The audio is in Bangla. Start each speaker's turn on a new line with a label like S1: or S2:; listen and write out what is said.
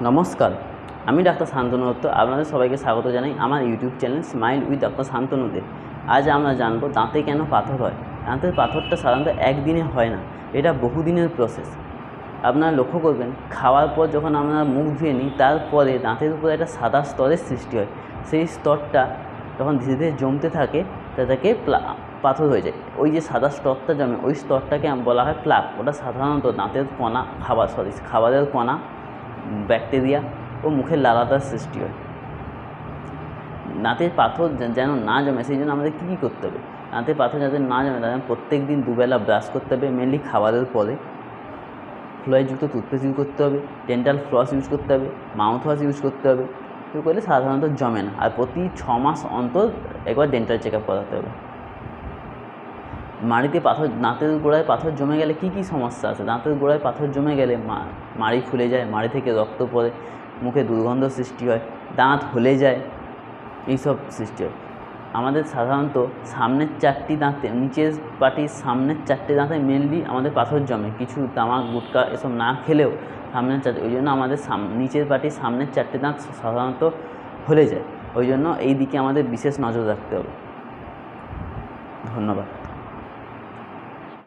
S1: নমস্কার, আমি ডাক্তার শান্তনু দত্ত। আপনাদের সবাইকে স্বাগত জানাই আমার YouTube channel smile with doctor শান্তনুতে। আজ আমরা জানবো দাঁতে কেন পাথর হয়। দাঁতের পাথরটা সাধারণত একদিনে হয় না, এটা বহুদিনের প্রসেস। আপনারা লক্ষ্য করবেন, খাওয়ার পর যখন আমরা মুখ ধুয়ে নিই তারপরে দাঁতের উপরে একটা সাদা স্তরের সৃষ্টি হয়। সেই স্তরটা যখন ধীরে ধীরে জমতে থাকে তাকে পাথর হয়ে যায়। ওই যে সাদা স্তরটা জমে ওই স্তরটাকে বলা হয় প্লাক। ওটা সাধারণত দাঁতের কণা খাবারের কণা, ব্যাকটেরিয়া ও মুখের লালাতার সৃষ্টি হয়। দাঁতের পাথর যেন না জমে সেই জন্য আমাদের কী করতে হবে। দাঁতের পাথর যাতে না জমে তাদের প্রত্যেক দিন দুবেলা ব্রাশ করতে হবে, মেনলি খাবারের পরে। ফ্লোরাইডযুক্ত টুথপেস্ট ইউজ করতে হবে, ডেন্টাল ফ্লস ইউজ করতে হবে, মাউথ ওয়াশ ইউজ করতে হবে। এগুলো করলে সাধারণত জমে না। আর প্রতি 6 মাস অন্তর একবার ডেন্টাল চেক আপ করাতে হবে। মাড়িতে পাথর, দাঁতের গোড়ায় পাথর জমে গেলে কী কী সমস্যা আছে। দাঁতের গোড়ায় পাথর জমে গেলে মাড়ি ফুলে যায়, মাড়ি থেকে রক্ত পড়ে, মুখে দুর্গন্ধ সৃষ্টি হয়, দাঁত হলে যায়, এইসব সৃষ্টি হয়। আমাদের সাধারণত সামনের 4টি দাঁতে, নিচের পাটির সামনের 4টে দাঁতে মেনলি আমাদের পাথর জমে। কিছু তামাক গুটকা এসব না খেলেও সামনের 4টে, ওই জন্য আমাদের নিচের পাটির সামনের 4টে দাঁত সাধারণত হলে যায়। ওই জন্য এই দিকে আমাদের বিশেষ নজর রাখতে হবে। ধন্যবাদ।